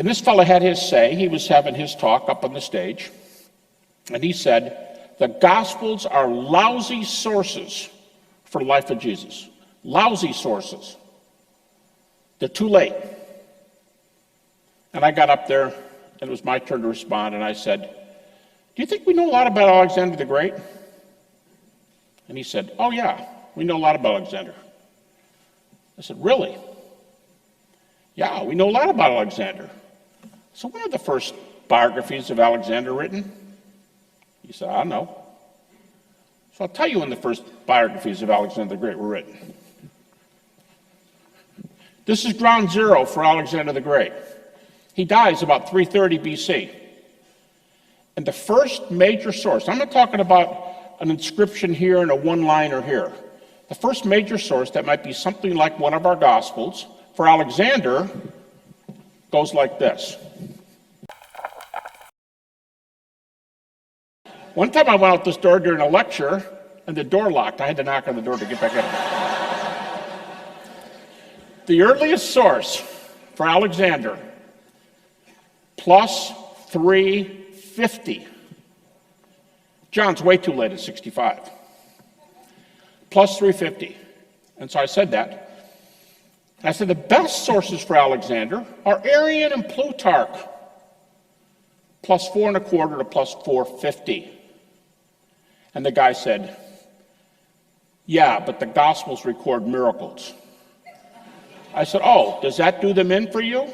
And this fellow had his say. He was having his talk up on the stage. And he said, the Gospels are lousy sources for the life of Jesus. Lousy sources. They're too late. And I got up there, and it was my turn to respond, and I said, do you think we know a lot about Alexander the Great? And he said, oh yeah, we know a lot about Alexander. I said, really? Yeah, we know a lot about Alexander. So when are the first biographies of Alexander written? He said, I don't know. So I'll tell you when the first biographies of Alexander the Great were written. This is ground zero for Alexander the Great. He dies about 330 BC. And the first major source, I'm not talking about an inscription here and a one-liner here. The first major source that might be something like one of our Gospels for Alexander goes like this. One time I went out this door during a lecture and the door locked. I had to knock on the door to get back in. The earliest source for Alexander, plus 350. John's way too late at 65. Plus 350. And so I said that. I said the best sources for Alexander are Arian and Plutarch, plus 4 1/4 to plus 450. And the guy said, yeah, but the Gospels record miracles. I said, oh, does that do them in for you?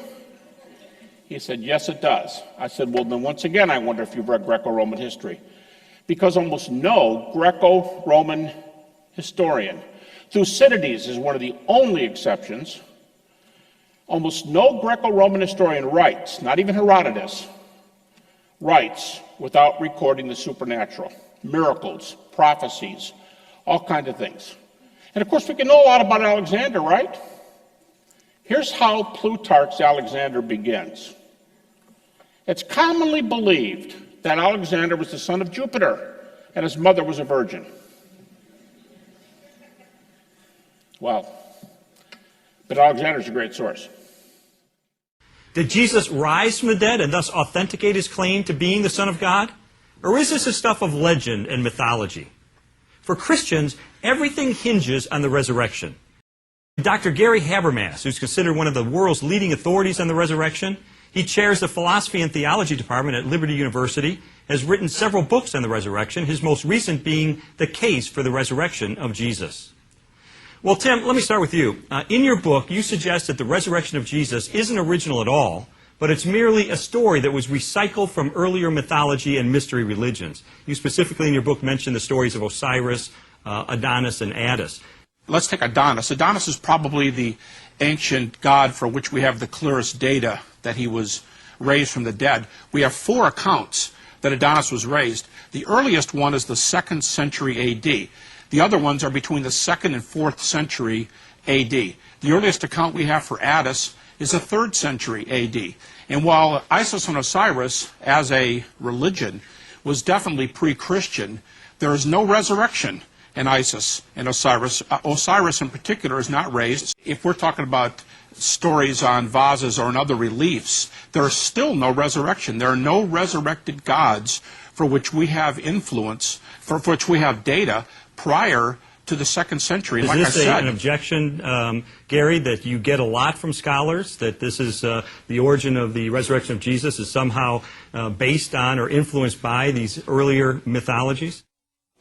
He said, yes, it does. I said, well, then once again, I wonder if you've read Greco-Roman history. Because almost no Greco-Roman historian, Thucydides is one of the only exceptions, almost no Greco-Roman historian writes, not even Herodotus, writes without recording the supernatural, miracles, prophecies, all kinds of things. And of course, we can know a lot about Alexander, right? Here's how Plutarch's Alexander begins. It's commonly believed that Alexander was the son of Jupiter and his mother was a virgin. Well, but Alexander's a great source. Did Jesus rise from the dead and thus authenticate his claim to being the Son of God? Or is this the stuff of legend and mythology? For Christians, everything hinges on the resurrection. Dr. Gary Habermas, who's considered one of the world's leading authorities on the resurrection, he chairs the Philosophy and Theology Department at Liberty University, has written several books on the resurrection, his most recent being The Case for the Resurrection of Jesus. Well, Tim, let me start with you. In your book, you suggest that the resurrection of Jesus isn't original at all, but it's merely a story that was recycled from earlier mythology and mystery religions. You specifically in your book mention the stories of Osiris, Adonis, and Attis. Let's take Adonis. Adonis is probably the ancient god for which we have the clearest data that he was raised from the dead. We have 4 accounts that Adonis was raised. The earliest one is the 2nd century A.D. The other ones are between the 2nd and 4th century A.D. The earliest account we have for Attis is the 3rd century A.D. And while Isis and Osiris, as a religion, was definitely pre-Christian, there is no resurrection in Isis and Osiris. Osiris in particular is not raised. If we're talking about stories on vases or in other reliefs, there is still no resurrection. There are no resurrected gods for which we have influence, for which we have data prior to the 2nd century. Is this an objection, Gary, that you get a lot from scholars, that this is the origin of the resurrection of Jesus is somehow based on or influenced by these earlier mythologies?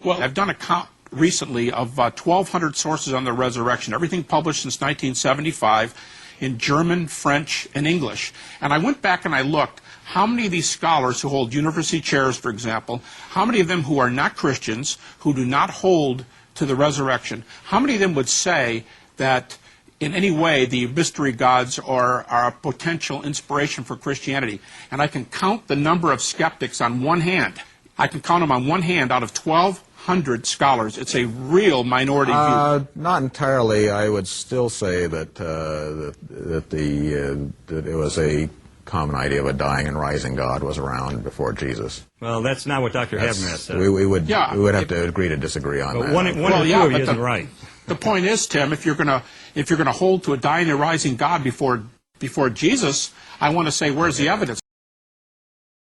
Well, I've done a count recently of 1,200 sources on the resurrection, everything published since 1975 in German, French, and English. And I went back and I looked how many of these scholars who hold university chairs, for example, how many of them who are not Christians, who do not hold to the resurrection, how many of them would say that in any way the mystery gods are a potential inspiration for Christianity? And I can count the number of skeptics on one hand. I can count them on one hand out of 1,200 scholars. It's a real minority view. Not entirely. I would still say that that it was a common idea of a dying and rising God was around before Jesus. Well, that's not what Dr. Habermas said. We would have to agree to disagree on that. One or two of you isn't right. The point is, Tim, if you're going to hold to a dying and rising God before before Jesus, I want to say, where's the evidence?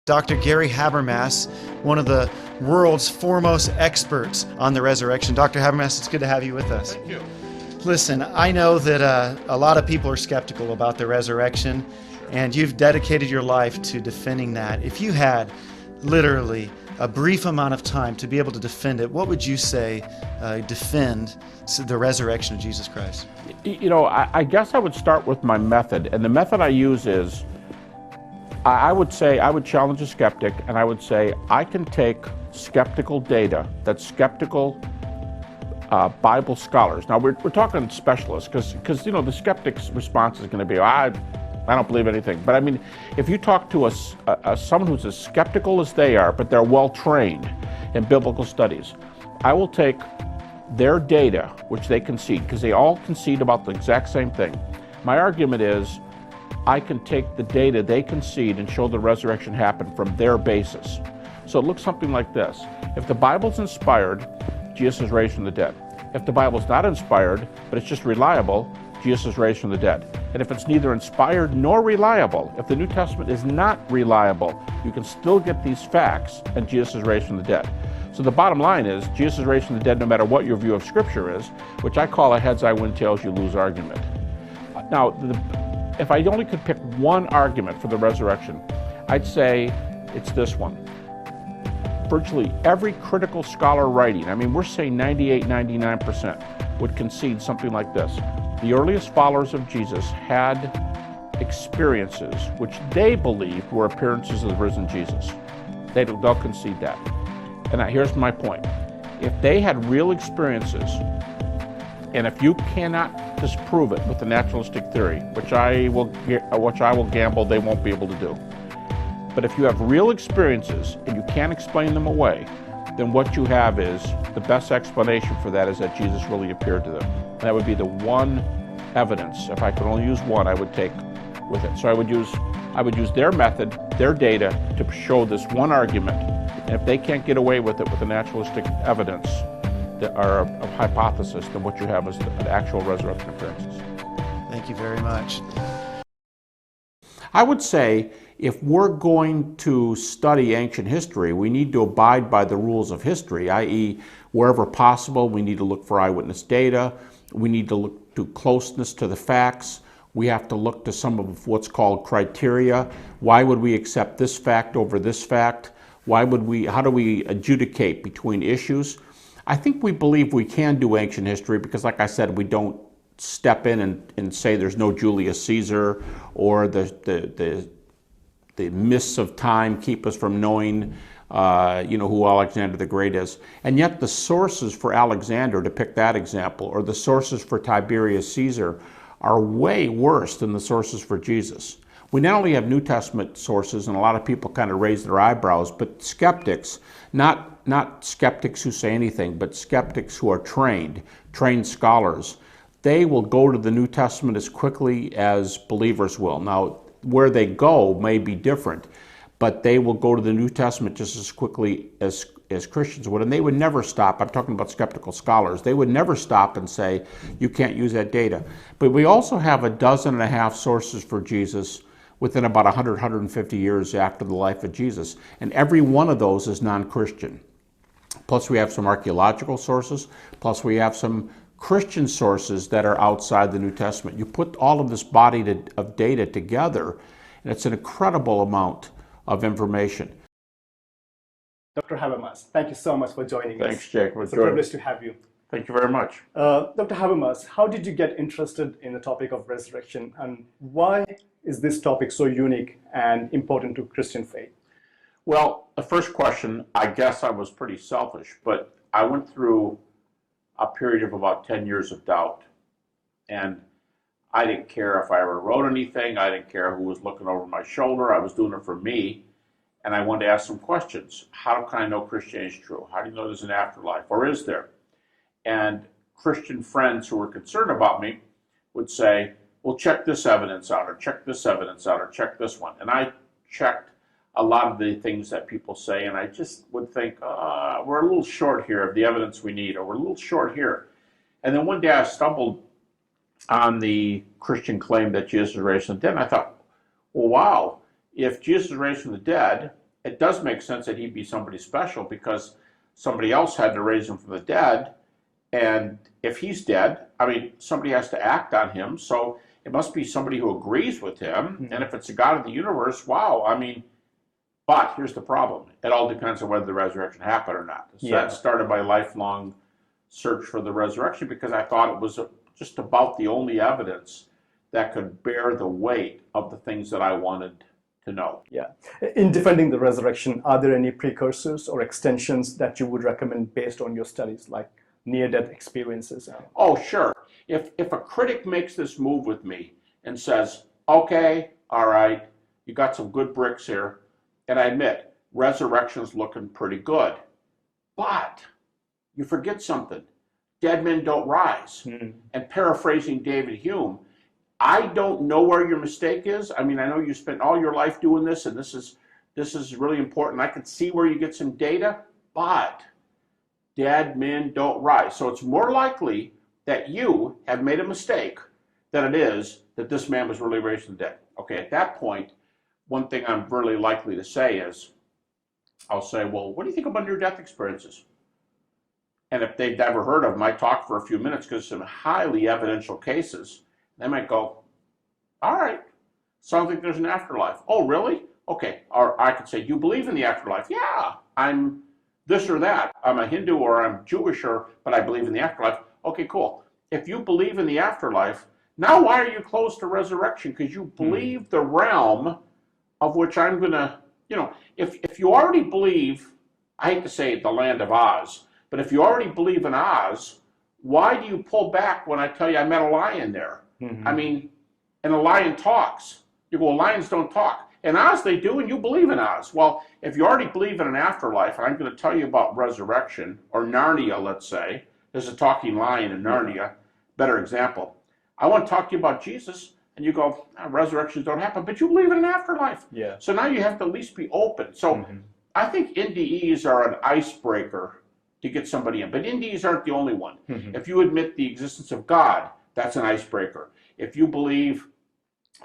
Dr. Gary Habermas, one of the world's foremost experts on the resurrection. Dr. Habermas, it's good to have you with us. Thank you. Listen, I know that a lot of people are skeptical about the resurrection, and you've dedicated your life to defending that. If you had literally a brief amount of time to be able to defend it, what would you say defend the resurrection of Jesus Christ? You know, I guess I would start with my method, and the method I use is, I would challenge a skeptic, and I would say, I can take skeptical data that skeptical Bible scholars. Now, we're talking specialists, because you know, the skeptic's response is going to be, I don't believe anything. But I mean, if you talk to someone who's as skeptical as they are, but they're well trained in biblical studies, I will take their data, which they concede, because they all concede about the exact same thing. My argument is, I can take the data they concede and show the resurrection happened from their basis. So it looks something like this. If the Bible's inspired, Jesus is raised from the dead. If the Bible's not inspired, but it's just reliable, Jesus is raised from the dead. And if it's neither inspired nor reliable, if the New Testament is not reliable, you can still get these facts and Jesus is raised from the dead. So the bottom line is, Jesus is raised from the dead no matter what your view of Scripture is, which I call a heads I win, tails you lose argument. Now, if I only could pick one argument for the resurrection, I'd say it's this one. Virtually every critical scholar writing, I mean, we're saying 98, 99%, would concede something like this. The earliest followers of Jesus had experiences which they believed were appearances of the risen Jesus. They'll concede that. And here's my point. If they had real experiences, and if you cannot disprove it with the naturalistic theory, which I will gamble they won't be able to do, but if you have real experiences and you can't explain them away, then what you have is, the best explanation for that is that Jesus really appeared to them. And that would be the one evidence, if I could only use one, I would take with it. So I would use their method, their data, to show this one argument. And if they can't get away with it with the naturalistic evidence that are of hypothesis, then what you have is the actual resurrection appearances. Thank you very much. I would say, if we're going to study ancient history, we need to abide by the rules of history, i.e., wherever possible, we need to look for eyewitness data, we need to look to closeness to the facts, we have to look to some of what's called criteria. Why would we accept this fact over this fact? How do we adjudicate between issues? I think we believe we can do ancient history because, like I said, we don't step in and say there's no Julius Caesar, or the mists of time keep us from knowing who Alexander the Great is. And yet the sources for Alexander, to pick that example, or the sources for Tiberius Caesar, are way worse than the sources for Jesus. We not only have New Testament sources, and a lot of people kind of raise their eyebrows, but skeptics, not skeptics who say anything, but skeptics who are trained scholars, they will go to the New Testament as quickly as believers will. Now, where they go may be different, but they will go to the New Testament just as quickly as Christians would, and they would never stop. I'm talking about skeptical scholars. They would never stop and say, you can't use that data. But we also have 12.5 sources for Jesus within about 100, 150 years after the life of Jesus, and every one of those is non-Christian. Plus we have some archaeological sources, plus we have some Christian sources that are outside the New Testament. You put all of this body of data together, and it's an incredible amount of information. Dr. Habermas, thank you so much for joining us. Thanks, Jake. It's a privilege to have you. Thank you very much. Dr. Habermas, how did you get interested in the topic of resurrection, and why is this topic so unique and important to Christian faith? Well, the first question, I guess I was pretty selfish, but I went through a period of about 10 years of doubt. And I didn't care if I ever wrote anything. I didn't care who was looking over my shoulder. I was doing it for me. And I wanted to ask some questions. How can I know Christianity is true? How do you know there's an afterlife? Or is there? And Christian friends who were concerned about me would say, well, check this evidence out, or check this evidence out, or check this one. And I checked a lot of the things that people say, and I just would think, we're a little short here of the evidence we need, or we're a little short here. And then one day I stumbled on the Christian claim that Jesus was raised from the dead. And I thought, well, wow, if Jesus was raised from the dead, it does make sense that he'd be somebody special because somebody else had to raise him from the dead. And if he's dead, I mean, somebody has to act on him. So it must be somebody who agrees with him. And if it's the God of the universe, wow, I mean, but here's the problem. It all depends on whether the resurrection happened or not. So that started my lifelong search for the resurrection because I thought it was just about the only evidence that could bear the weight of the things that I wanted to know. Yeah. In defending the resurrection, are there any precursors or extensions that you would recommend based on your studies, like near-death experiences? Oh, sure. If a critic makes this move with me and says, okay, all right, you got some good bricks here, and I admit, resurrection's looking pretty good, but you forget something. Dead men don't rise. And paraphrasing David Hume, I don't know where your mistake is. I mean, I know you spent all your life doing this, and this is really important. I can see where you get some data, but dead men don't rise. So it's more likely that you have made a mistake than it is that this man was really raised from the dead. Okay, at that point, one thing I'm really likely to say is, I'll say, well, what do you think about near-death experiences? And if they've never heard of them, I talk for a few minutes because some highly evidential cases. They might go, all right, sounds like there's an afterlife. Oh, really? Okay. Or I could say, you believe in the afterlife? Yeah, I'm this or that. I'm a Hindu or I'm Jewish, but I believe in the afterlife. Okay, cool. If you believe in the afterlife, now why are you close to resurrection? Because you believe the realm of which I'm going to, if you already believe, I hate to say it, the land of Oz, but if you already believe in Oz, why do you pull back when I tell you I met a lion there? I mean, and a lion talks. You go, well, lions don't talk. In Oz they do, and you believe in Oz. Well, if you already believe in an afterlife, and I'm going to tell you about resurrection, or Narnia, let's say, there's a talking lion in Narnia, better example. I want to talk to you about Jesus, and you go, resurrections don't happen, but you believe in an afterlife. Yeah. So now you have to at least be open. So I think NDEs are an icebreaker to get somebody in, but NDEs aren't the only one. If you admit the existence of God, that's an icebreaker. If you believe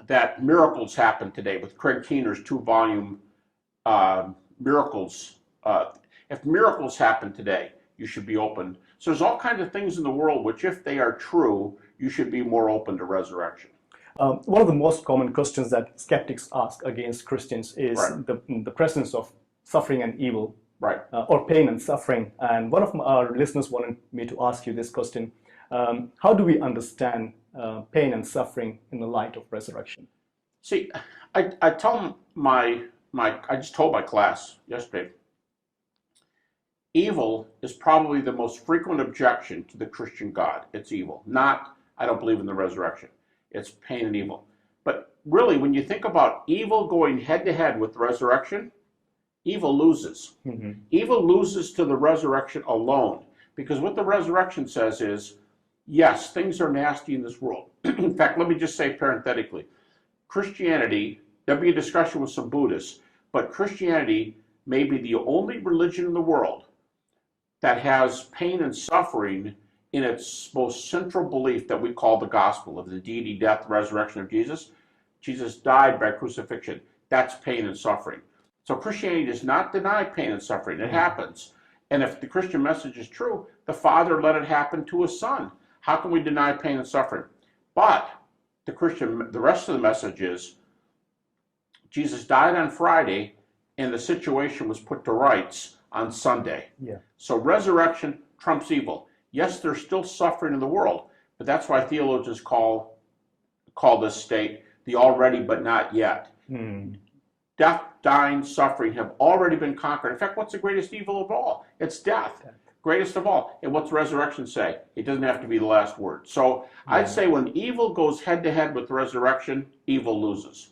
that miracles happen today with Craig Keener's 2-volume miracles, if miracles happen today, you should be open. So there's all kinds of things in the world which, if they are true, you should be more open to resurrection. One of the most common questions that skeptics ask against Christians is the presence of suffering and evil, or pain and suffering. And one of our listeners wanted me to ask you this question. How do we understand pain and suffering in the light of resurrection? See, I tell I just told my class yesterday, evil is probably the most frequent objection to the Christian God. It's evil, not I don't believe in the resurrection. It's pain and evil. But really, when you think about evil going head to head with resurrection, evil loses. Evil loses to the resurrection alone. Because what the resurrection says is, yes, things are nasty in this world. In fact, let me just say parenthetically, Christianity, there'll be a discussion with some Buddhists, but Christianity may be the only religion in the world that has pain and suffering in its most central belief that we call the gospel of the deity, death, resurrection of Jesus. Jesus died by crucifixion. That's pain and suffering. So Christianity does not deny pain and suffering. It happens. And if the Christian message is true, the Father let it happen to his Son. How can we deny pain and suffering? But the rest of the message is Jesus died on Friday and the situation was put to rights on Sunday. So resurrection trumps evil. Yes, there's still suffering in the world, but that's why theologians call this state the already but not yet. Death, dying, suffering have already been conquered. In fact, what's the greatest evil of all? It's death. Greatest of all. And what's resurrection say? It doesn't have to be the last word. So I'd say when evil goes head to head with resurrection, evil loses.